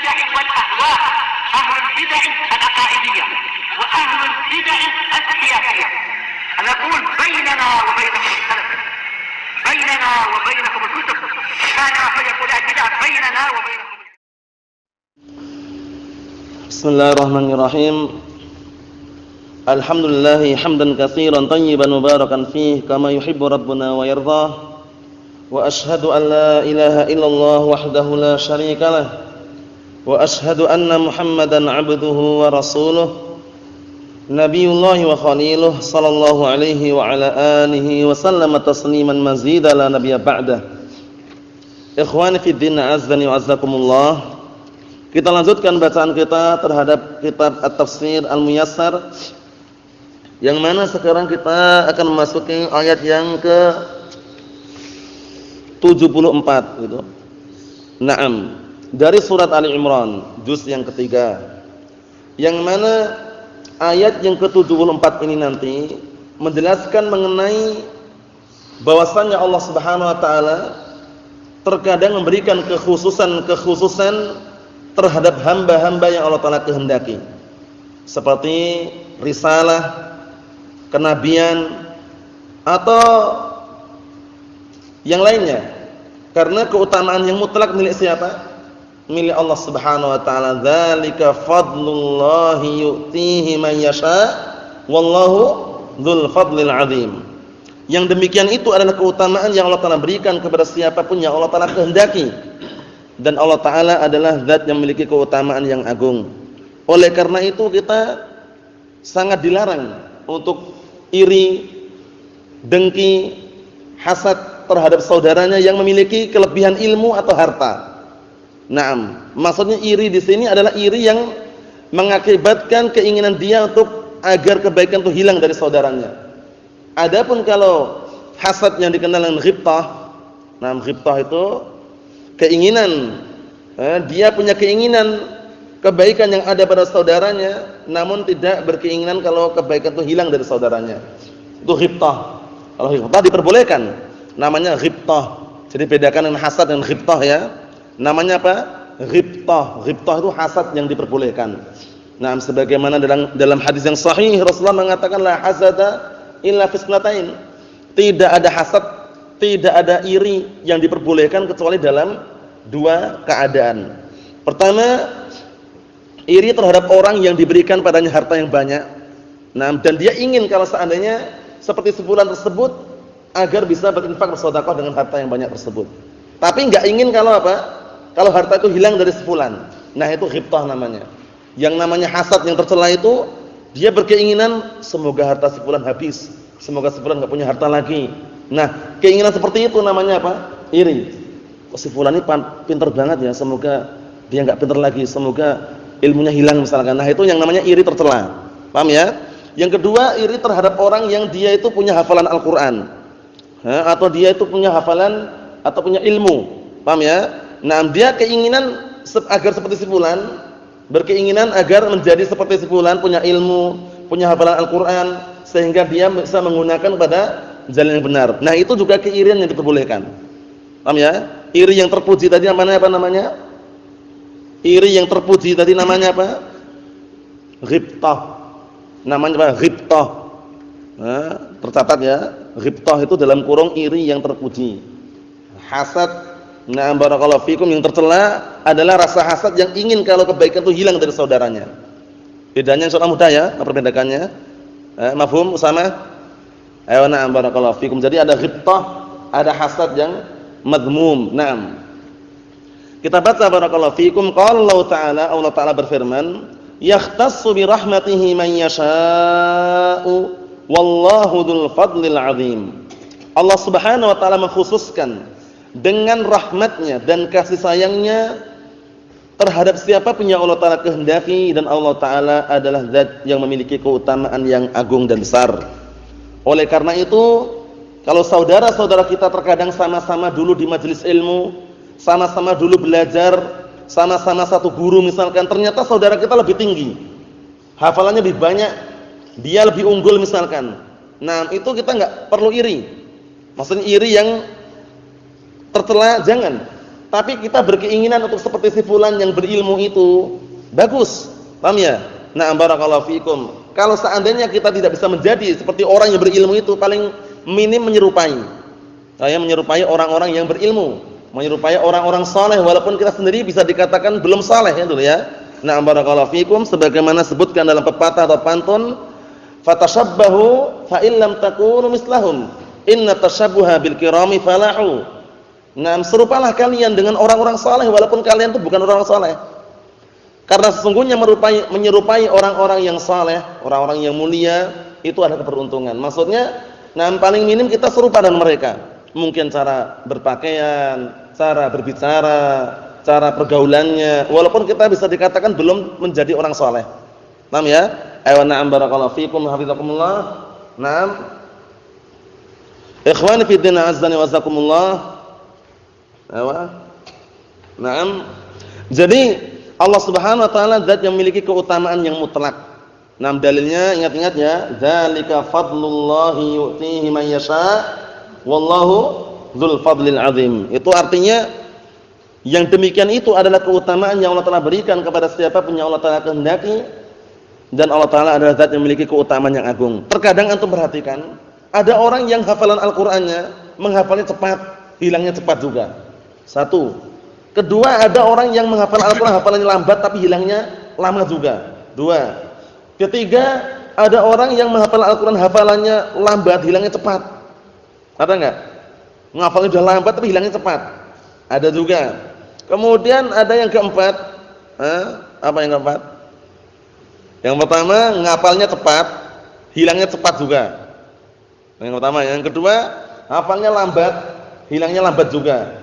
البدع والأهواء، أهل البدع العقائدية وأهل البدع السياسية. نقول بيننا وبينكم السلف، بيننا وبينكم الكتب، كان فيقول البدع بيننا وبينكم. بسم الله الرحمن الرحيم. الحمد لله حمدا كثيرا طيبا مباركا فيه كما يحب ربنا ويرضاه. وأشهد أن لا إله إلا الله وحده لا شريك له، وأشهد أن محمدا عبده ورسوله نبي الله وخليله صلى الله عليه وعلى آله وسلم تسليما مزيدا لا نبي بعده. Ikhwani fi din, azzani wa azzakumullah. Kita lanjutkan bacaan kita terhadap kitab At-Tafsir Al-Muyassar, yang mana sekarang kita akan memasuki ayat yang ke 74 gitu. Naam, dari surat Ali Imran, juz yang ketiga. Yang mana ayat yang ke-74 ini nanti menjelaskan mengenai bahwasannya Allah Subhanahu wa taala terkadang memberikan kekhususan terhadap hamba-hamba yang Allah taala kehendaki. Seperti risalah, kenabian atau yang lainnya, karena keutamaan yang mutlak milik siapa? Milik Allah Subhanahu wa taala. Dzalika fadlullahi yu'tihi man yasha wallahu dzul fadlil 'adzim. Yang demikian itu adalah keutamaan yang Allah taala berikan kepada siapapun yang Allah taala kehendaki, dan Allah taala adalah zat yang memiliki keutamaan yang agung. Oleh karena itu kita sangat dilarang untuk iri, dengki, hasad terhadap saudaranya yang memiliki kelebihan ilmu atau harta. Naam, maksudnya iri di sini adalah iri yang mengakibatkan keinginan dia untuk agar kebaikan itu hilang dari saudaranya. Adapun kalau hasad yang dikenal dengan ghibtah, nah ghibtah itu keinginan, dia punya keinginan kebaikan yang ada pada saudaranya, namun tidak berkeinginan kalau kebaikan itu hilang dari saudaranya. Itu ghibtah. Kalau ghibtah diperbolehkan, namanya ghibtah. Jadi bedakan dengan hasad dan ghibtah ya. Namanya apa? Ghibtah. Ghibtah itu hasad yang diperbolehkan. Nah, sebagaimana dalam hadis yang sahih Rasulullah mengatakan la hasada illa fisnatain. Tidak ada hasad, tidak ada iri yang diperbolehkan kecuali dalam dua keadaan. Pertama, iri terhadap orang yang diberikan padanya harta yang banyak. Nah, dan dia ingin kalau seandainya seperti sebulan tersebut agar bisa berinfak bersedekah dengan harta yang banyak tersebut. Tapi enggak ingin kalau apa? Kalau harta itu hilang dari sebulan. Nah, itu ghibtah namanya. Yang namanya hasad yang tercela itu dia berkeinginan semoga harta sebulan habis, semoga sebulan enggak punya harta lagi. Nah, keinginan seperti itu namanya apa? Iri. Si fulan ini pintar banget ya, semoga dia enggak pintar lagi, semoga ilmunya hilang misalkan. Nah, itu yang namanya iri tercela. Paham ya? Yang kedua, iri terhadap orang yang dia itu punya hafalan Al-Qur'an. Atau dia itu punya hafalan atau punya ilmu. Paham ya? Nah, dia keinginan agar seperti si fulan, berkeinginan agar menjadi seperti si fulan, punya ilmu, punya hafalan Al-Qur'an, sehingga dia bisa menggunakan pada jalan yang benar. Nah, itu juga keirian yang diperbolehkan. Paham ya? Iri yang terpuji tadi apa namanya? Iri yang terpuji tadi namanya apa? Ghibtah. Namanya apa? Ghibtah. Nah, tercatat ya. Ghibtah itu dalam kurung iri yang terpuji. Hasad, nah barakallahu fikum, yang tercela adalah rasa hasad yang ingin kalau kebaikan itu hilang dari saudaranya. Bedanya insyaallah mudah ya, apa perbedaannya? Mafhum Usama? Ayo na'am barakallahu fikum. Jadi ada ghibtah, ada hasad yang madhmum. Naam. Kita baca barakallahu fikum, qala Allah Ta'ala berfirman, "Yakhtassu bi rahmatihi man yasha'u wallahu dzul fadlil 'adzim." Allah Subhanahu wa taala mengkhususkan dengan rahmatnya dan kasih sayangnya terhadap siapapun yang Allah taala kehendaki, dan Allah taala adalah zat yang memiliki keutamaan yang agung dan besar. Oleh karena itu, kalau saudara-saudara kita terkadang sama-sama dulu di majelis ilmu, sama-sama dulu belajar, sama-sama satu guru misalkan, ternyata saudara kita lebih tinggi, hafalannya lebih banyak, dia lebih unggul misalkan. Nah, itu kita enggak perlu iri. Maksudnya iri yang tercela jangan. tapi kita berkeinginan untuk seperti si fulan yang berilmu itu, bagus. Paham ya? Na'am barakallahu fikum. Kalau seandainya kita tidak bisa menjadi seperti orang yang berilmu itu, paling minim menyerupai. Saya menyerupai orang-orang yang berilmu, menyerupai orang-orang saleh walaupun kita sendiri bisa dikatakan belum saleh ya dulu ya. Na'am barakallahu fikum, sebagaimana sebutkan dalam pepatah atau pantun, fatashabbahu fa illam takunu mislahum inna tashabbuha bil kirami falahu. Nah, serupalah kalian dengan orang-orang saleh walaupun kalian itu bukan orang saleh. Karena sesungguhnya menyerupai orang-orang yang saleh, orang-orang yang mulia itu ada keberuntungan. Maksudnya, nah paling minim kita serupa dengan mereka. Mungkin cara berpakaian, cara berbicara, cara pergaulannya, walaupun kita bisa dikatakan belum menjadi orang saleh. Paham ya? Ayo na'am barakallahu fikum hafizakumullah. Naam. Ikhwani fi din azzani wa jazakumullah. Ayo. Naam. Jadi Allah Subhanahu wa taala zat yang memiliki keutamaan yang mutlak. Naam, dalilnya ingat-ingat ya, dzalika fadlullahi yu'tihi man yasha wallahu dzul fadlil azim. Itu artinya yang demikian itu adalah keutamaan yang Allah Taala berikan kepada siapapun yang Allah Taala kehendaki, dan Allah Taala adalah zat yang memiliki keutamaan yang agung. Terkadang antum perhatikan, ada orang yang hafalan Al-Qur'annya menghafalnya cepat, hilangnya cepat juga. Satu. Kedua, ada orang yang menghafal Al-Qur'an hafalannya lambat tapi hilangnya lama juga. Dua. Ketiga, ada orang yang menghafal Al-Qur'an hafalannya lambat, hilangnya cepat. Ada enggak? Menghafalnya sudah lambat tapi hilangnya cepat. Ada juga. Kemudian ada yang keempat, apa yang keempat? Yang pertama ngapalnya cepat, hilangnya cepat juga. Yang pertama, yang kedua hafalnya lambat, hilangnya lambat juga.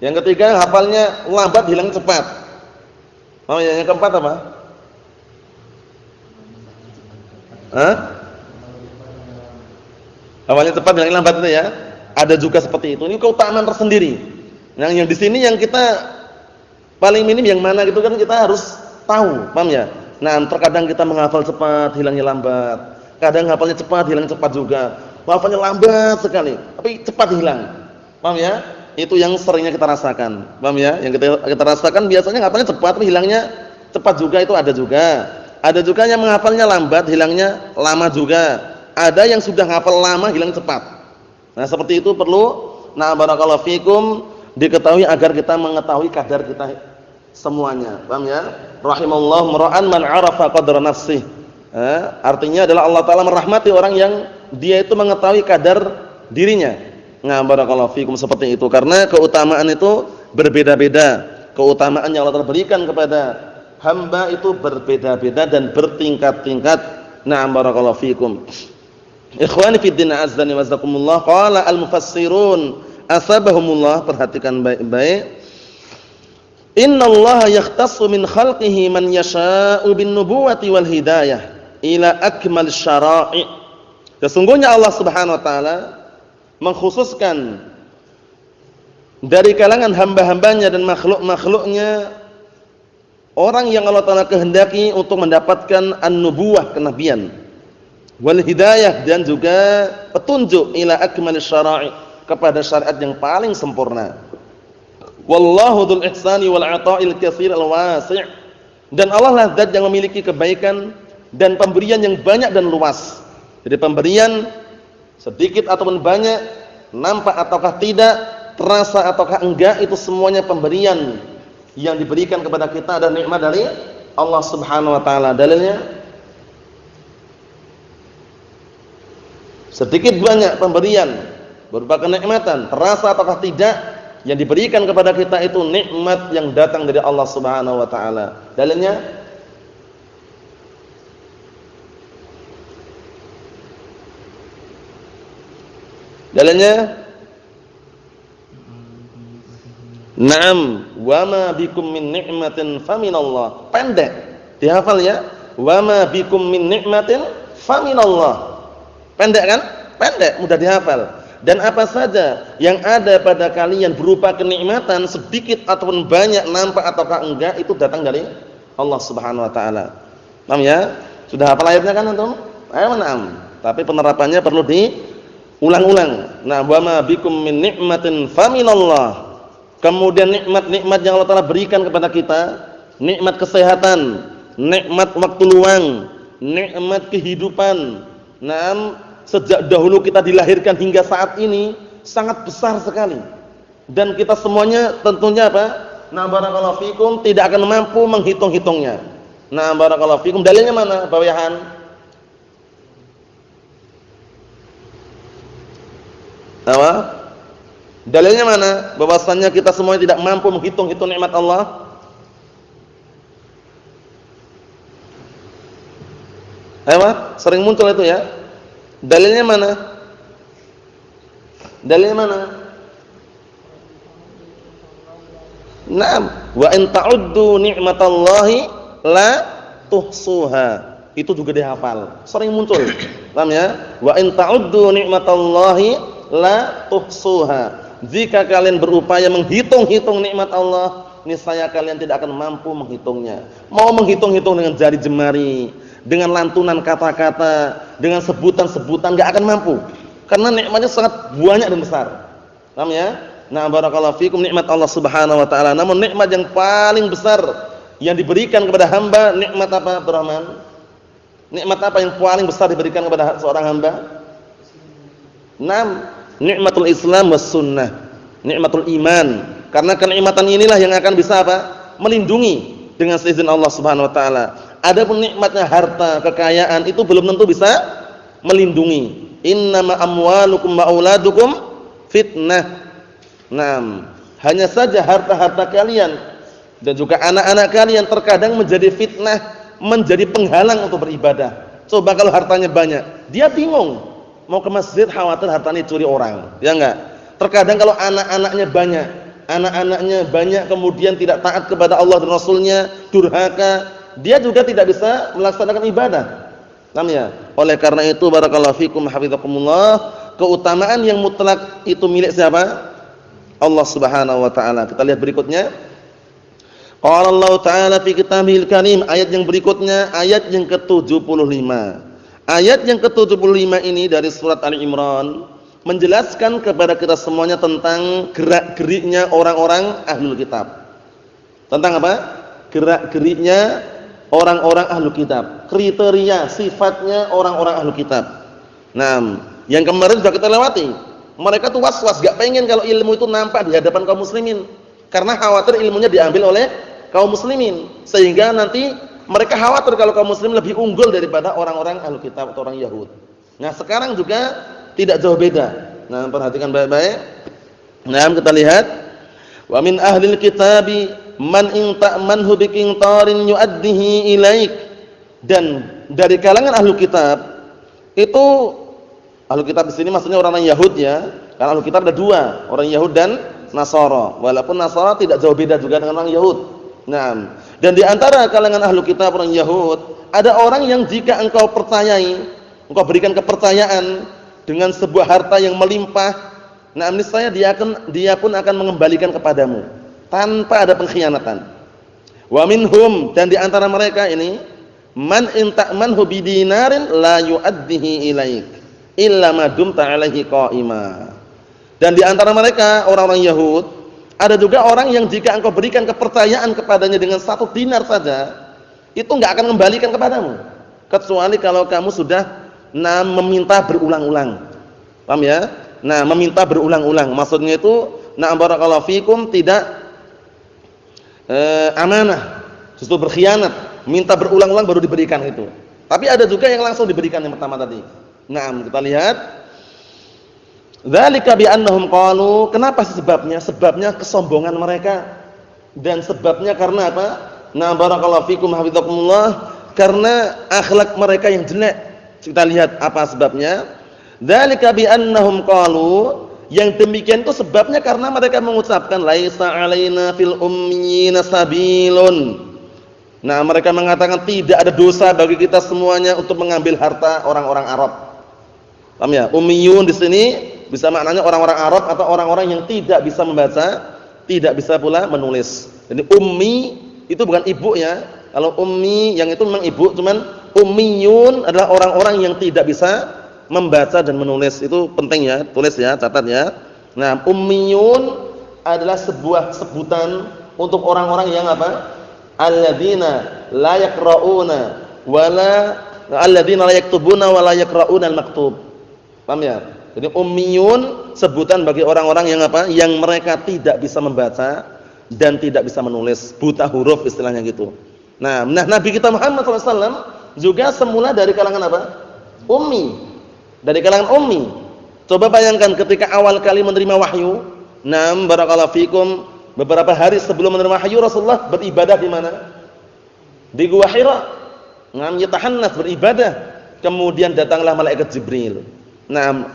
Yang ketiga hafalnya lambat, hilangnya cepat. Oh ya, yang keempat apa? Hafalnya cepat, hilangnya lambat itu ya. Ada juga seperti itu. Ini keutamaan tersendiri. Yang di sini yang kita paling minim yang mana gitu kan kita harus tahu, paham ya? Nah, terkadang kita menghafal cepat, hilangnya lambat. Kadang hafalnya cepat, hilangnya cepat juga. Hafalnya lambat sekali, tapi cepat hilang. Paham ya? Itu yang seringnya kita rasakan. Paham ya? Yang kita rasakan biasanya hafalnya cepat tapi hilangnya cepat juga, itu ada juga. Ada juga yang menghafalnya lambat, hilangnya lama juga. Ada yang sudah hafal lama, hilang cepat. Nah, seperti itu perlu barakallahu fikum diketahui agar kita mengetahui kadar kita semuanya. Paham ya? Rahimallahu mar'an man 'arafa qadra nafsih. Artinya adalah Allah Taala merahmati orang yang dia itu mengetahui kadar dirinya. Nah, barakallahu fikum seperti itu, karena keutamaan itu berbeda-beda. Keutamaan yang Allah Taala berikan kepada hamba itu berbeda-beda dan bertingkat-tingkat. Nah, barakallahu fikum. Ikhwani fid din azzani wa jazakumullah. Qala al-mufassirun asabahumullah, perhatikan baik-baik. Innallaha yakhtassu min khalqihi man yasha'u bin nubuwati wal hidayah ila akmal syara'i. Sesungguhnya Allah Subhanahu wa taala mengkhususkan dari kalangan hamba-hambanya dan makhluk-makhluknya orang yang Allah Taala kehendaki untuk mendapatkan an-nubuwah, kenabian, wal hidayah, dan juga petunjuk ila akmal syara'i, kepada syariat yang paling sempurna. Wallahu dzul ihsani wal 'ata'il katsir al wasi'. Dan Allah lah zat yang memiliki kebaikan dan pemberian yang banyak dan luas. Jadi pemberian sedikit ataupun banyak, nampak ataukah tidak, terasa ataukah enggak, itu semuanya pemberian yang diberikan kepada kita dan nikmat dari Allah Subhanahu wa taala. Dalilnya sedikit banyak pemberian berupa kenikmatan, terasa ataukah tidak, yang diberikan kepada kita itu nikmat yang datang dari Allah Subhanahu wa taala. Dalilnya Naam, wa ma bikum min ni'matin faminallah. Pendek, dihafal ya. Wa ma bikum min ni'matin faminallah. Pendek kan? Pendek, mudah dihafal. Dan apa saja yang ada pada kalian berupa kenikmatan, sedikit ataupun banyak, nampak ataukah enggak, itu datang dari Allah Subhanahu wa taala. Paham ya? Sudah hafal ayatnya kan antum? Ayo na'am. Tapi penerapannya perlu diulang-ulang. Nah, wa ma bikum min ni'matin faminallah. kemudian nikmat-nikmat yang Allah Ta'ala berikan kepada kita, nikmat kesehatan, nikmat waktu luang, nikmat kehidupan. Nah, sejak dahulu kita dilahirkan hingga saat ini sangat besar sekali. Dan kita semuanya tentunya apa? Nah, barakallahu fikum tidak akan mampu menghitung-hitungnya. Nah, barakallahu fikum, dalilnya mana, Pak Yahan? Apa? Dalilnya mana? Bahwasannya kita semuanya tidak mampu menghitung-hitung nikmat Allah. Apa? Sering muncul itu ya. Dalilnya mana? Dalilnya mana? Naam, wa in ta'uddu ni'matallahi la tuhsuha. Itu juga dihafal. Sering muncul. Paham ya? Wa in ta'uddu ni'matallahi la tuhsuha. Jika kalian berupaya menghitung-hitung nikmat Allah, niscaya kalian tidak akan mampu menghitungnya. Mau menghitung-hitung dengan jari jemari, dengan lantunan kata-kata, dengan sebutan-sebutan enggak akan mampu. Karena nikmatnya sangat banyak dan besar. Paham ya? Nah, barakallahu fikum, nikmat Allah Subhanahu wa taala. Namun nikmat yang paling besar yang diberikan kepada hamba, nikmat apa, Abdurrahman? Nikmat apa yang paling besar diberikan kepada seorang hamba? Nikmatul Islam was sunnah. Nikmatul iman. Karena kenikmatan inilah yang akan bisa apa? Melindungi dengan seizin Allah Subhanahu wa taala. Adapun nikmatnya harta, kekayaan itu belum tentu bisa melindungi. Innama amwalukum wa auladukum fitnah. Hanya saja harta-harta kalian dan juga anak-anak kalian terkadang menjadi fitnah, menjadi penghalang untuk beribadah. Coba kalau hartanya banyak, dia bingung mau ke masjid, khawatir hartanya dicuri orang, ya enggak? Terkadang kalau anak-anaknya banyak kemudian tidak taat kepada Allah dan Rasulnya, durhaka, dia juga tidak bisa melaksanakan ibadah. Paham ya? Oleh karena itu, barakallahu fikum hafizakumullah, keutamaan yang mutlak itu milik siapa? Allah Subhanahu wa taala. Kita lihat berikutnya. Qala Allah Ta'ala fi Kitabihil Karim, ayat yang berikutnya, ayat yang ke-75. Ayat yang ke-75 ini dari surat Ali Imran menjelaskan kepada kita semuanya tentang gerak-geriknya orang-orang ahlul kitab. Tentang apa? Gerak-geriknya orang-orang ahlul kitab. Kriteria, sifatnya orang-orang ahlul kitab. Yang kemarin sudah kita lewati. Mereka tuh was-was, gak pengen kalau ilmu itu nampak di hadapan kaum muslimin. Karena khawatir ilmunya diambil oleh kaum muslimin. Sehingga nanti mereka khawatir kalau kaum muslim lebih unggul daripada orang-orang ahlul kitab atau orang Yahud. Nah, sekarang juga tidak jauh beda. Nah, perhatikan baik-baik. Nah, kita lihat. Wa min ahlil kitabi man in ta'manhu biqintarin yu'addihi ilaik. Dan dari kalangan ahlul kitab itu, ahlul kitab di sini maksudnya orang-orang Yahud ya. Karena ahlul kitab ada dua, orang Yahud dan Nasara. Walaupun Nasara tidak jauh beda juga dengan orang Yahud. Dan di antara kalangan ahlul kitab orang Yahud, ada orang yang jika engkau percayai, engkau berikan kepercayaan dengan sebuah harta yang melimpah, niscaya dia pun akan mengembalikan kepadamu tanpa ada pengkhianatan. Wa minhum, dan di antara mereka ini, man in ta'manhu bidinarin la yu'addihi ilaik illa ma dumta alaihi qa'ima. Dan di antara mereka orang-orang Yahud, ada juga orang yang jika engkau berikan kepercayaan kepadanya dengan 1 dinar saja, itu enggak akan mengembalikan kepadamu, kecuali kalau kamu sudah meminta berulang-ulang. Paham ya? Meminta berulang-ulang. Maksudnya itu barakallahu fikum tidak amanah, justru berkhianat, minta berulang-ulang baru diberikan itu. Tapi ada juga yang langsung diberikan yang pertama tadi. Kita lihat. Dzalika bi annahum qalu, kenapa sih sebabnya? Sebabnya kesombongan mereka. Dan sebabnya karena apa? Barakallahu fikum hafizakumullah, karena akhlak mereka yang jelek. Kita lihat apa sebabnya. Dzalika bi annahum qalu, yang demikian itu sebabnya karena mereka mengucapkan laisa alaina fil ummiyina sabilun. Mereka mengatakan tidak ada dosa bagi kita semuanya untuk mengambil harta orang-orang Arab. Paham ya? Ummiyun di sini bisa maknanya orang-orang Arab atau orang-orang yang tidak bisa membaca, tidak bisa pula menulis. Jadi ummi itu bukan ibu ya. Kalau ummi yang itu memang ibu, cuman ummiyun adalah orang-orang yang tidak bisa membaca dan menulis. Itu penting ya, tulis ya, catat ya. Ummiyun adalah sebuah sebutan untuk orang-orang yang apa? Alladzina la yaqra'una wala alladzina la yaktubuna wala yaqra'una al-maktub. Paham ya? Jadi ummiyun sebutan bagi orang-orang yang apa? Yang mereka tidak bisa membaca dan tidak bisa menulis, buta huruf istilahnya gitu. Nah, Nabi kita Muhammad SAW juga semula dari kalangan apa? Ummi. Dari kalangan ummi. Coba bayangkan ketika awal kali menerima wahyu, barakallahu fikum, beberapa hari sebelum menerima wahyu Rasulullah beribadah di mana? Di Gua Hira. Yatahannats beribadah. Kemudian datanglah malaikat Jibril.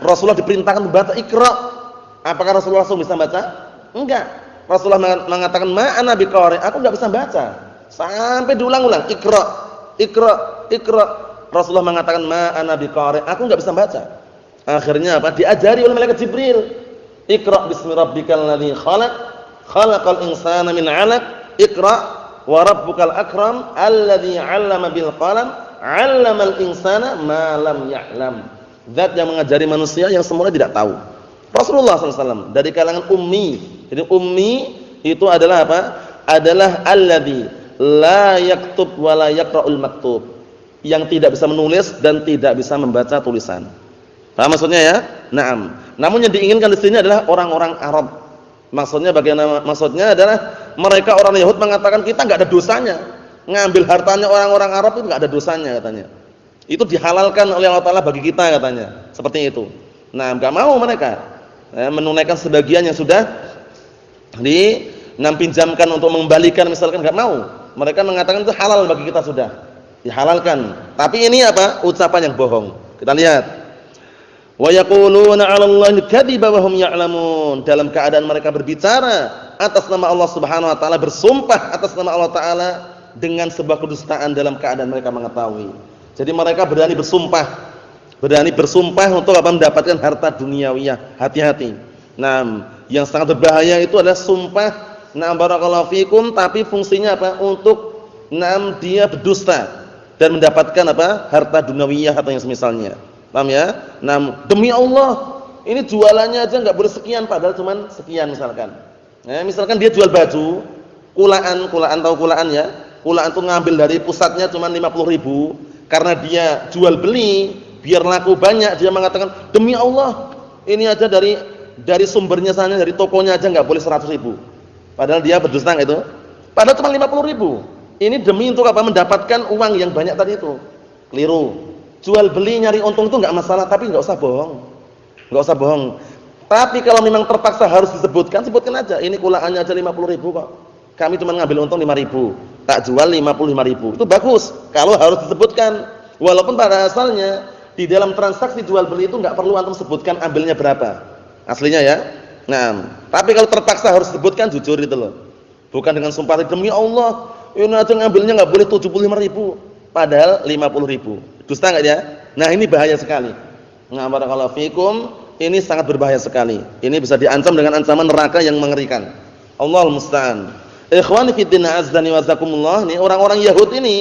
Rasulullah diperintahkan membaca Iqra. Apakah Rasulullah langsung bisa baca? Enggak. Rasulullah mengatakan ma ana biqari, aku enggak bisa baca. Sampai diulang-ulang, Iqra, Iqra, Iqra. Rasulullah mengatakan ma ana biqari, aku enggak bisa baca. Akhirnya apa? Diajari oleh malaikat Jibril. Iqra bismi rabbikal ladzi khalaq, khalaqal insana min 'alaq. Iqra wa rabbukal akram alladzi 'allama bil qalam, 'allamal insana ma lam ya'lam. Zat yang mengajari manusia yang semula tidak tahu. Rasulullah SAW dari kalangan ummi. Jadi ummi itu adalah apa? Adalah alladzi la yaktub wa la yaqra'ul maktub. Yang tidak bisa menulis dan tidak bisa membaca tulisan. Paham maksudnya ya? Naam. Namun yang diinginkan di sini adalah orang-orang Arab. Maksudnya bagaimana? Maksudnya adalah mereka orang Yahud mengatakan kita enggak ada dosanya. Ngambil hartanya orang-orang Arab itu enggak ada dosanya katanya. Itu dihalalkan oleh Allah Taala bagi kita katanya. Seperti itu. Nah, enggak mau mereka menunaikan sebagian yang sudah dipinjamkan untuk mengembalikan misalkan, enggak mau. Mereka mengatakan itu halal bagi kita sudah. Dihalalkan. Tapi ini apa? Ucapan yang bohong. Kita lihat. Wa yaquluna 'ala Allahi al-kadhiba wa hum ya'lamun. Dalam keadaan mereka berbicara atas nama Allah Subhanahu wa taala, bersumpah atas nama Allah taala dengan sebuah kedustaan dalam keadaan mereka mengetahui. Jadi mereka berani bersumpah untuk apa? Mendapatkan harta duniawiyah. Hati-hati. Yang sangat berbahaya itu adalah sumpah barakallahu fikum, tapi fungsinya apa? Untuk dia berdusta dan mendapatkan apa? Harta duniawiyah atau yang semisalnya. Paham ya? Demi Allah, ini jualannya aja enggak boleh sekian padahal cuman sekian misalkan. Misalkan dia jual baju, kulaan tahu kulaan ya? Kulaan itu ngambil dari pusatnya cuman 50.000, karena dia jual beli biar laku banyak, dia mengatakan demi Allah, ini aja dari sumbernya sana, dari tokonya aja enggak boleh 100.000. Padahal dia berdusta itu. Padahal cuma 50.000. Ini demi untuk apa? Mendapatkan uang yang banyak tadi itu. Keliru. Jual beli nyari untung itu enggak masalah, tapi enggak usah bohong. Enggak usah bohong. Tapi kalau memang terpaksa harus disebutkan, sebutkan aja. Ini kulaannya aja 50.000 kok. Kami cuma ngambil untung 5.000. Tak jual 55.000. Itu bagus kalau harus disebutkan. Walaupun pada asalnya di dalam transaksi jual beli itu enggak perlu antum sebutkan ambilnya berapa. Aslinya ya. Tapi kalau terpaksa harus disebutkan, jujur itu loh. Bukan dengan sumpah demi Allah, ini aja ngambilnya enggak boleh 75.000, padahal 50.000. Dusta enggak ya? Nah, ini bahaya sekali. Barakallahu fikum, ini sangat berbahaya sekali. Ini bisa diancam dengan ancaman neraka yang mengerikan. Allahul musta'an. Ikhwani fi din azdani wa zakumullah, nih orang-orang Yahudi ini,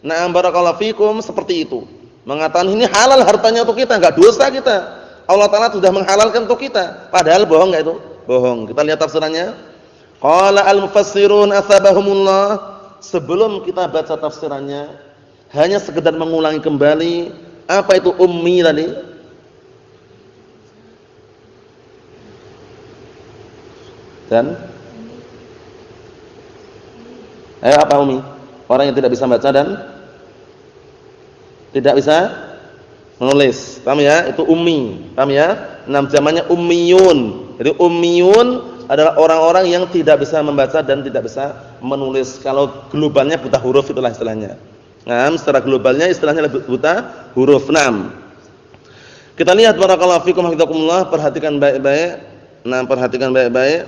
barakallahu fikum, seperti itu. Mengatakan ini halal hartanya untuk kita, enggak dosa kita. Allah Taala sudah menghalalkan untuk kita. Padahal bohong enggak itu? Bohong. Kita lihat tafsirannya. Qala al-mufassirun asabahumullah. Sebelum kita baca tafsirannya, hanya sekedar mengulangi kembali apa itu ummi tadi. Dan apa ummi? Orang yang tidak bisa baca dan tidak bisa menulis. Paham ya? Itu ummi. Paham ya? Zamannya ummiyun. Jadi ummiyun adalah orang-orang yang tidak bisa membaca dan tidak bisa menulis. Kalau globalnya buta huruf itulah istilahnya. Secara globalnya istilahnya buta huruf. Kita lihat barakallahu fikum hafizakumullah, perhatikan baik-baik. Perhatikan baik-baik.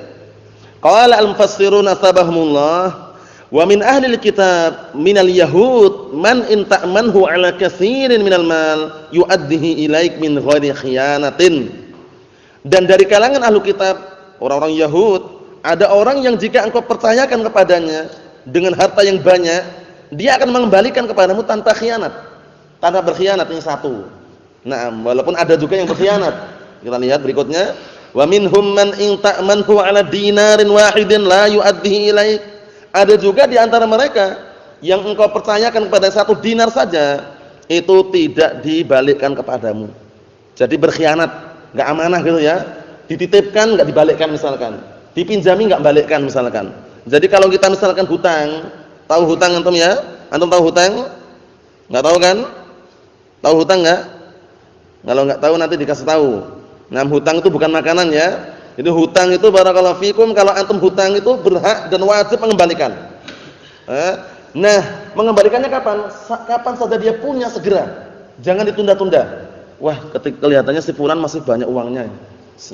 Qala al-mufassirun asbahumullah wa min ahli al-kitab minal yahud man in ta'manhu ala katsirin minal mal yu'addihi ilaik min ghairi khiyanatin. Dan dari kalangan ahli kitab, orang-orang Yahud, ada orang yang jika engkau percayakan kepadanya dengan harta yang banyak, dia akan mengembalikan kepadamu tanpa khianat. Tanpa berkhianat, ini satu. Walaupun ada juga yang berkhianat. Kita lihat berikutnya. Wa minhum man in ta'manhu 'ala dinarin wahidin la yu'addihi ilaik. Ada juga di antara mereka yang engkau percayakan kepada 1 dinar saja, itu tidak dibalikkan kepadamu. Jadi berkhianat, enggak amanah gitu ya. Dititipkan enggak dibalikkan misalkan. Dipinjami enggak balikkan misalkan. Jadi kalau kita misalkan hutang, tahu hutang antum ya? Antum tahu hutang? Enggak tahu kan? Tahu hutang enggak? Kalau enggak tahu nanti dikasih tahu. Nah, hutang itu bukan makanan ya. Jadi hutang itu barakallahu fikum, kalau antum hutang itu berhak dan wajib mengembalikan. Nah, mengembalikannya kapan? Kapan saja dia punya segera. Jangan ditunda-tunda. Wah, ketika kelihatannya si fulan masih banyak uangnya.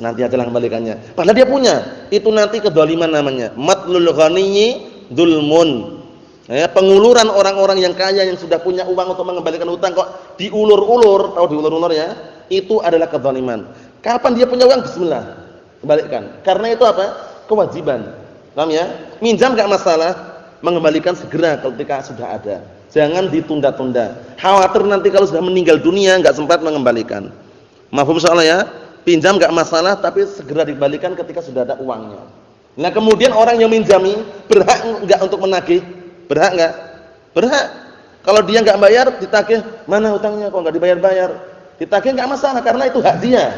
Nanti aja lah kembalikannya. Padahal dia punya. Itu nanti kedzaliman namanya. Matlul ghaniyyi dzulmun. Penguluran orang-orang yang kaya yang sudah punya uang untuk mengembalikan hutang kok diulur-ulur, tahu diulur-ulur ya? Itu adalah kedzaliman. Kapan dia punya uang, bismillah, kembalikan. Karena itu apa? Kewajiban. Paham ya? Minjam enggak masalah, mengembalikan segera ketika sudah ada. Jangan ditunda-tunda. Khawatir nanti kalau sudah meninggal dunia enggak sempat mengembalikan. Mafhum insyaallah ya? Pinjam enggak masalah, tapi segera dikembalikan ketika sudah ada uangnya. Nah, kemudian orang yang minjami berhak enggak untuk menagih? Berhak enggak? Berhak. Kalau dia enggak bayar, ditagih, mana hutangnya kok enggak dibayar-bayar? Ditagih enggak masalah karena itu hak dia.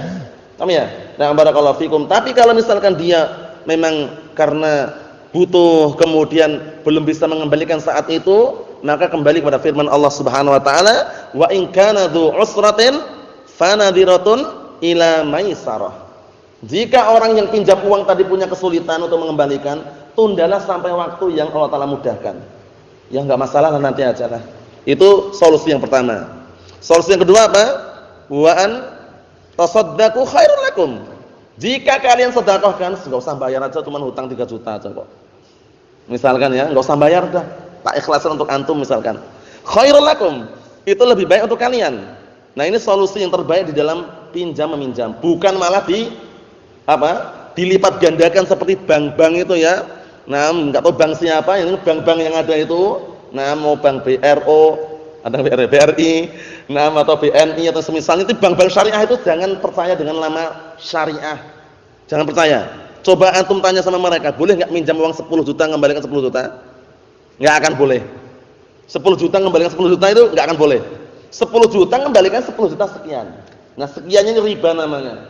Paham ya? Nah, barakallahu fikum. Tapi kalau misalkan dia memang karena butuh kemudian belum bisa mengembalikan saat itu, maka kembali kepada firman Allah Subhanahu wa taala, "Wa in kana dzu usratin fanadhiratun ila maisarah." Jika orang yang pinjam uang tadi punya kesulitan untuk mengembalikan, tundalah sampai waktu yang Allah taala mudahkan. Ya enggak masalah lah, nanti aja lah. Itu solusi yang pertama. Solusi yang kedua apa? Wa an tasaddaqu khairul lakum. Jika kalian sedekahkan, enggak usah bayar aja, cuma hutang 3 juta aja kok. Misalkan ya, enggak usah bayar dah. Tak ikhlasan untuk antum misalkan. Khairul lakum. Itu lebih baik untuk kalian. Nah, ini solusi yang terbaik di dalam pinjam meminjam. Bukan malah dilipat gandakan seperti bank-bank itu ya. Nah, enggak tahu bank siapa, ini bank-bank yang ada itu. Nah, mau bank BRO, ada BRI, nah atau BNI atau semisalnya, itu bank-bank syariah itu jangan percaya dengan nama syariah. Jangan percaya. Coba antum tanya sama mereka, boleh enggak minjam uang 10 juta kembalikan 10 juta? Enggak akan boleh. 10 juta kembalikan 10 juta itu enggak akan boleh. 10 juta kembalikan 10 juta sekian. Nah, sekiannya ini riba namanya.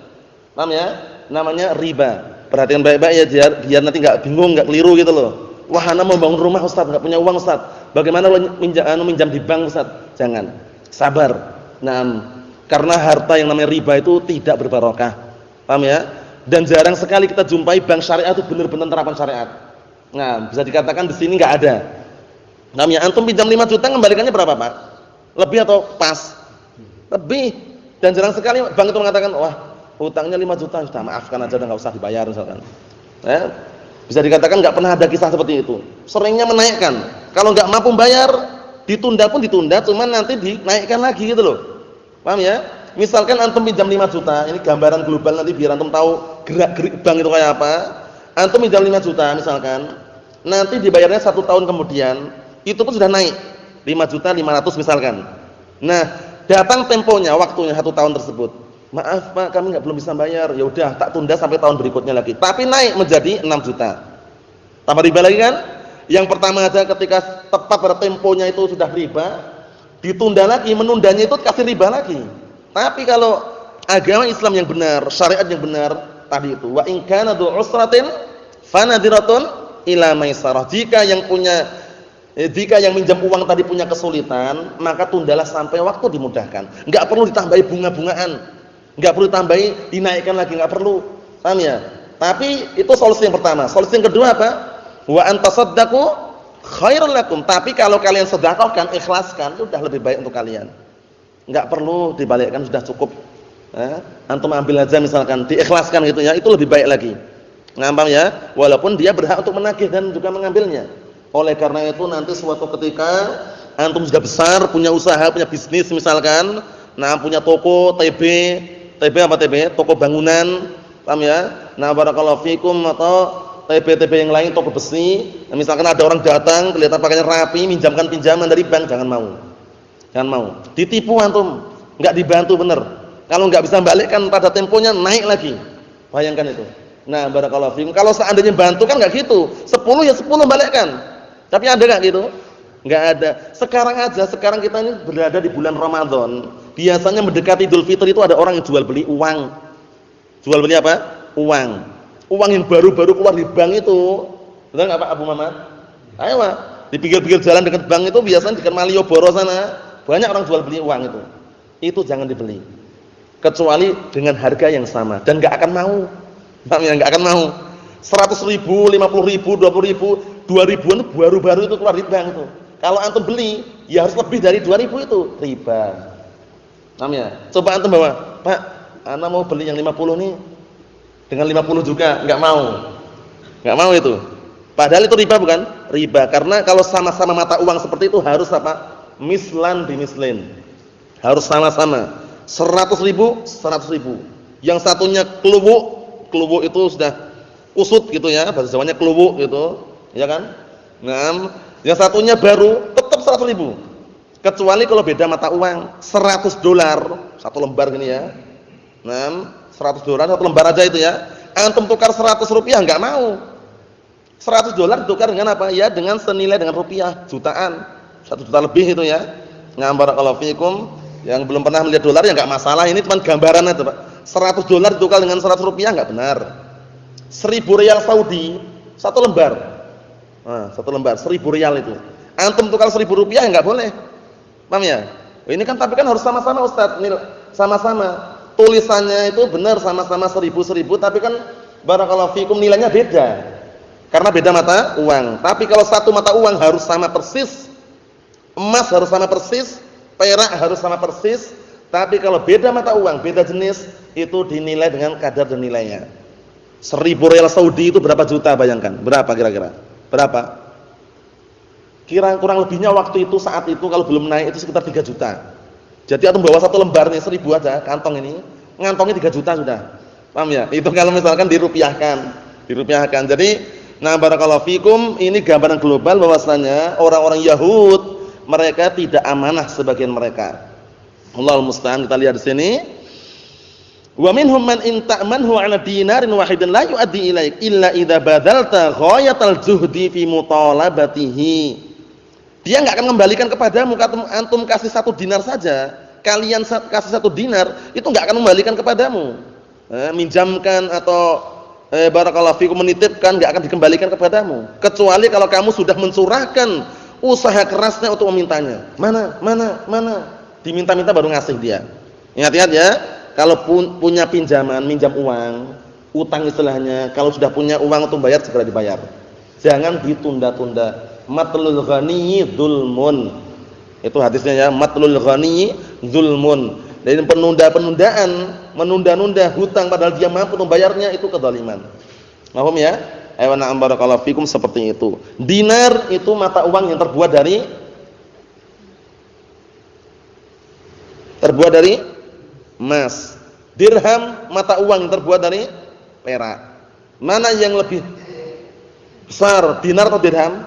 Paham ya? Namanya riba. Perhatikan baik-baik ya, biar nanti enggak bingung, enggak keliru gitu loh. Wah, ana mau bangun rumah Ustaz, enggak punya uang Ustaz. Bagaimana kalau minjam di bank Ustaz? Jangan. Sabar. Nah, karena harta yang namanya riba itu tidak berbarokah. Paham ya? Dan jarang sekali kita jumpai bank syariah itu benar-benar terapan syariat. Nah, bisa dikatakan di sini enggak ada. Paham ya? Antum pinjam 5 juta kembalikannya berapa, Pak? Lebih atau pas? Lebih. Dan jarang sekali bank itu mengatakan, "Wah, hutangnya 5 juta, sudah maafkan aja, enggak usah dibayar," misalkan. Bisa dikatakan enggak pernah ada kisah seperti itu. Seringnya menaikkan. Kalau enggak mampu bayar, ditunda pun ditunda, cuman nanti dinaikkan lagi gitu loh. Paham ya? Misalkan antum pinjam 5 juta, ini gambaran global nanti biar antum tahu gerak-gerik bank itu kayak apa. Antum pinjam 5 juta misalkan, nanti dibayarnya 1 tahun kemudian, itu pun sudah naik 5.500.000 misalkan. Nah, datang temponya, waktunya 1 tahun tersebut. Maaf Pak, kami belum bisa bayar. Ya udah, tak tunda sampai tahun berikutnya lagi. Tapi naik menjadi 6 juta. Tambah riba lagi kan? Yang pertama aja ketika tepat pada temponya itu sudah riba, ditunda lagi, menundanya itu kasih riba lagi. Tapi kalau agama Islam yang benar, syariat yang benar tadi itu, wa in kana dzu usratin fanadhiratun ila maisarah. Jika yang minjam uang tadi punya kesulitan, maka tundalah sampai waktu dimudahkan. Enggak perlu ditambahi bunga-bungaan. Enggak perlu ditambahi, dinaikkan lagi, enggak perlu. Paham ya? Tapi itu solusi yang pertama. Solusi yang kedua apa? Wa antasaddaqu khairul lakum. Tapi kalau kalian sedekahkan, ikhlaskan, itu sudah lebih baik untuk kalian. Enggak perlu dibalikkan, sudah cukup. Antum ambil aja misalkan, diikhlaskan gitu ya, itu lebih baik lagi. Paham ya? Walaupun dia berhak untuk menagih dan juga mengambilnya. Oleh karena itu nanti suatu ketika antum sudah besar, punya usaha, punya bisnis misalkan, punya toko TB apa TB? Toko bangunan, paham ya? Nah, barakallahu fikum, atau TB yang lain, toko besi. Nah, misalkan ada orang datang, kelihatan pakainya rapi, minjamkan pinjaman dari bank, jangan mau. Jangan mau. Ditipu antum, enggak dibantu bener. Kalau enggak bisa balikkan pada temponya, naik lagi. Bayangkan itu. Nah, barakallahu fiikum. Kalau seandainya bantu kan enggak gitu. 10 ya 10 balikkan. Tapi ada enggak gitu? Enggak ada. Sekarang kita ini berada di bulan Ramadan. Biasanya mendekati Idul Fitri itu ada orang yang jual beli uang. Jual beli apa? Uang. Uang yang baru-baru keluar di bank itu. Betul enggak Pak Abu Mamat? Ayo Pak. Di pinggir-pinggir jalan dekat bank itu biasanya dekat Malioboro sana, banyak orang jual beli uang itu. Itu jangan dibeli. Kecuali dengan harga yang sama dan enggak akan mau. Paham ya? Enggak akan mau. 100.000, 50.000, 20.000, 2.000-an baru-baru itu keluar di bank itu. Kalau antum beli, ya harus lebih dari 2.000 itu, riba. Paham ya? Coba antum bawa, "Pak, ana mau beli yang 50 nih." Dengan 50 juga enggak mau. Enggak mau itu. Padahal itu riba bukan? Riba. Karena kalau sama-sama mata uang seperti itu harus apa? Mislan bimislin. Harus sama-sama. 100.000, 100.000. Yang satunya kelubuk itu sudah kusut gitu ya, bahasa Jawanya kelubuk gitu, ya kan? Nah, yang satunya baru tetap 100.000. Kecuali kalau beda mata uang, $100 satu lembar gini ya. Nah, $100 satu lembar aja itu ya. Antum tukar $100 enggak mau. $100 ditukar dengan apa? Ya dengan senilai dengan rupiah jutaan. 1 juta lebih itu ya. Nah, barakallahu fikum. Yang belum pernah melihat dolar ya enggak masalah, ini cuma gambaran aja, Pak. $100 ditukar dengan $100 enggak benar. 1.000 rial Saudi satu lembar. Nah, satu lembar 1.000 rial itu. Antum tukar $1.000 enggak boleh. Paham ya? Ini kan tapi kan harus sama-sama Ustaz. Sama-sama. Tulisannya itu benar sama-sama 1.000 tapi kan barakallahu fikum nilainya beda. Karena beda mata uang. Tapi kalau satu mata uang harus sama persis. Emas harus sama persis, perak harus sama persis. Tapi kalau beda mata uang, beda jenis, itu dinilai dengan kadar dan nilainya. 1.000 rial Saudi itu berapa juta bayangkan? Berapa kira-kira? Berapa? Kira kurang lebihnya waktu itu saat itu kalau belum naik itu sekitar 3 juta. Jadi antum bawa satu lembar nih 1.000 aja kantong ini, ngantongnya 3 juta sudah. Paham ya? Itu kalau misalkan dirupiahkan. Jadi nah barakallahu fikum, ini gambaran global bahwasanya orang-orang Yahud mereka tidak amanah sebagian mereka. Allahul musta'an, kita lihat di sini. Wa minhum man in ta'manhu 'ala dinarin wahidin la yu'addi ilaik illa idza badalta ghayatal juhdi fi mutalabatihi. Dia enggak akan mengembalikan kepadamu, antum kasih 1 dinar saja. Kalian kasih 1 dinar, itu enggak akan mengembalikan kepadamu. Minjamkan atau barakallahu fikum menitipkan enggak akan dikembalikan kepadamu. Kecuali kalau kamu sudah mencurahkan usaha kerasnya untuk memintanya. Mana? Diminta-minta baru ngasih dia. Ingat-ingat ya. Kalau punya pinjaman, minjam uang, utang istilahnya, kalau sudah punya uang untuk bayar segera dibayar. Jangan ditunda-tunda. Matlul ghaniyyi dzulmun. Itu hadisnya ya, matlul ghaniyyi dzulmun. Dan penunda-penundaan, menunda-nunda hutang padahal dia mampu membayarnya itu kezaliman. Paham ya? Ayo na'am barakallahu fikum, seperti itu. Dinar itu mata uang yang terbuat dari emas. Dirham mata uang yang terbuat dari perak. Mana yang lebih besar, dinar atau dirham?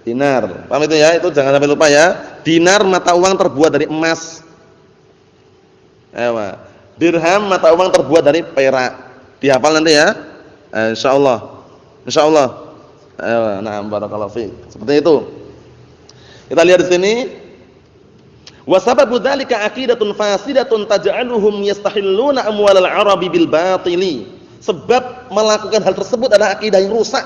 Dinar. Paham itu ya? Itu jangan sampai lupa ya. Dinar mata uang terbuat dari emas. Dirham mata uang terbuat dari perak. Dihafal nanti ya. Insyaallah. Na'am barakallahu fiik. Seperti itu. Kita lihat di sini. Wa sababu dzalika aqidatun fasidatun taj'aluhum yastahilluna amwalal arabi bil batili. Sebab melakukan hal tersebut adalah akidah yang rusak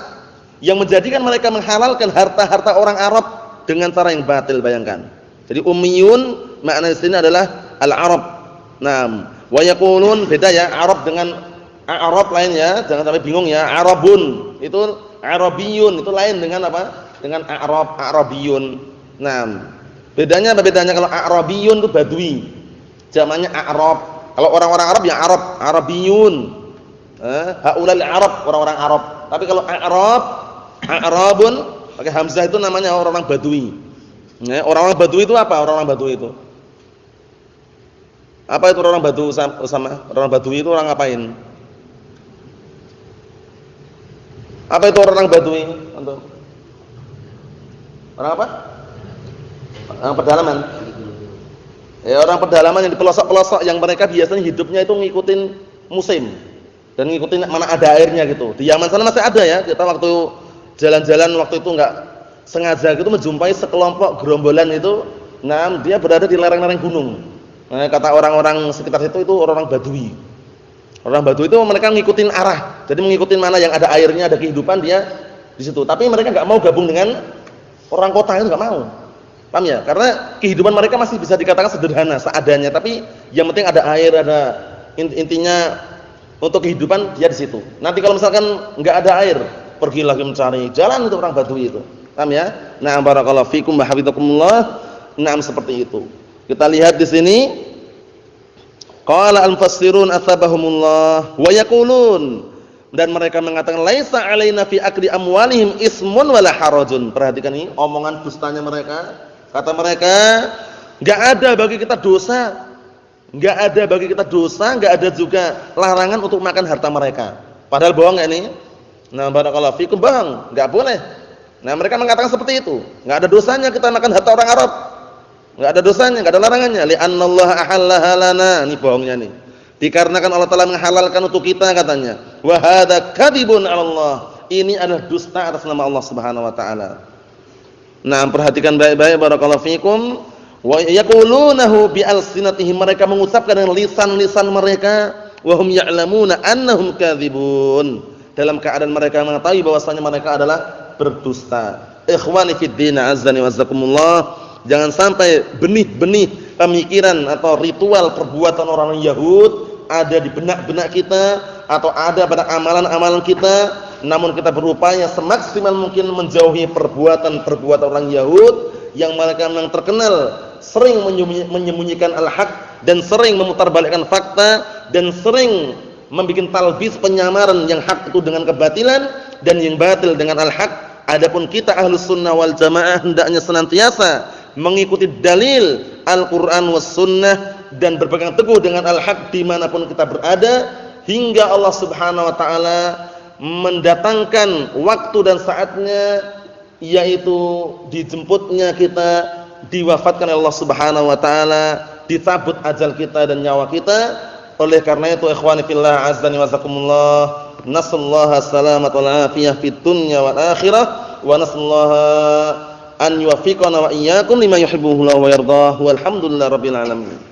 yang menjadikan mereka menghalalkan harta-harta orang Arab dengan cara yang batil, bayangkan. Jadi ummiyun makna di sini adalah al-Arab. Naam. Wa yaqulun, beda ya Arab dengan Arab lain ya, jangan sampai bingung ya. Arabun itu Arabiyun itu lain dengan apa? Dengan Arabiyun. Naam. Bedanya apa bedanya? Kalau Arabiyun itu Badui. Jamannya Arab. Kalau orang-orang Arab ya Arabiyun. Haulal Arab, orang-orang Arab. Tapi kalau Arabun pakai hamzah itu namanya orang-orang Badui. Orang-orang Badui itu apa? Orang-orang Badui itu. Apa itu orang Badui sama? Orang Badui itu orang ngapain? Apa itu orang Badui? Orang apa? Orang pedalaman. Ya, orang pedalaman yang di pelosok-pelosok yang mereka biasanya hidupnya itu ngikutin musim dan ngikutin mana ada airnya gitu. Di Yaman sana masih ada ya. Kita waktu jalan-jalan waktu itu enggak sengaja gitu menjumpai sekelompok gerombolan itu. Nah, dia berada di lereng-lereng gunung. Nah, kata orang-orang sekitar situ itu orang-orang Badui. Orang Badui itu mereka ngikutin arah. Jadi ngikutin mana yang ada airnya, ada kehidupan dia di situ. Tapi mereka enggak mau gabung dengan orang kota itu, enggak mau. Paham ya? Karena kehidupan mereka masih bisa dikatakan sederhana, seadanya, tapi yang penting ada air, ada intinya untuk kehidupan dia di situ. Nanti kalau misalkan enggak ada air, pergi lagi mencari jalan untuk orang Badui itu. Paham ya? Nah, barakallahu fikum wa hafizakumullah. Naam seperti itu. Kita lihat di sini qala al-mufassirun atsabahumullah wa yaqulun, dan mereka mengatakan laisa alaina fi akli amwalihim ismun wala harajun. Perhatikan ini omongan dustanya mereka. Kata mereka, enggak ada bagi kita dosa. Enggak ada bagi kita dosa, enggak ada juga larangan untuk makan harta mereka. Padahal bohong enggak ini? Nah, barakallahu fikum, bohong, enggak boleh. Nah, mereka mengatakan seperti itu. Enggak ada dosanya kita makan harta orang Arab. Enggak ada dosanya, enggak ada larangannya. Li'annallaha ahallaha lana. Ini bohongnya nih. Dikarenakan Allah Taala menghalalkan untuk kita katanya. Wa hadza kadzibun 'ala Allah. Ini adalah dusta atas nama Allah Subhanahu wa taala. Nah, perhatikan baik-baik barakallahu fikum. Wa yaqulunahu bi alsinatihim, mereka mengucapkan dengan lisan-lisan mereka, wa hum ya'lamuna annahum kadzibun. Dalam keadaan mereka mengetahui bahwasanya mereka adalah berdusta. Ikhwani fid din, azzani wazakumullah. Jangan sampai benih-benih pemikiran atau ritual perbuatan orang Yahud ada di benak-benak kita atau ada pada amalan-amalan kita, namun kita berupaya semaksimal mungkin menjauhi perbuatan-perbuatan orang Yahud yang mereka memang terkenal sering menyembunyikan al-haq dan sering memutarbalikkan fakta dan sering membuat talbis penyamaran yang hak itu dengan kebatilan dan yang batil dengan al-haq. Adapun kita Ahlus Sunnah wal Jamaah hendaknya senantiasa mengikuti dalil Al-Quran was Sunnah dan berpegang teguh dengan al-haq dimanapun kita berada hingga Allah Subhanahu wa taala mendatangkan waktu dan saatnya, yaitu dijemputnya kita, diwafatkan oleh Allah Subhanahu wa taala, dicabut ajal kita dan nyawa kita. Oleh karena itu ikhwani fillah azzani wazakumullah, nasallaha salamat wal afiyah fid dunya wal akhirah wa nasallaha an yuwaffiqana wa iyyakum lima yuhibbuhu wa yardah. Walhamdulillahirabbil alamin.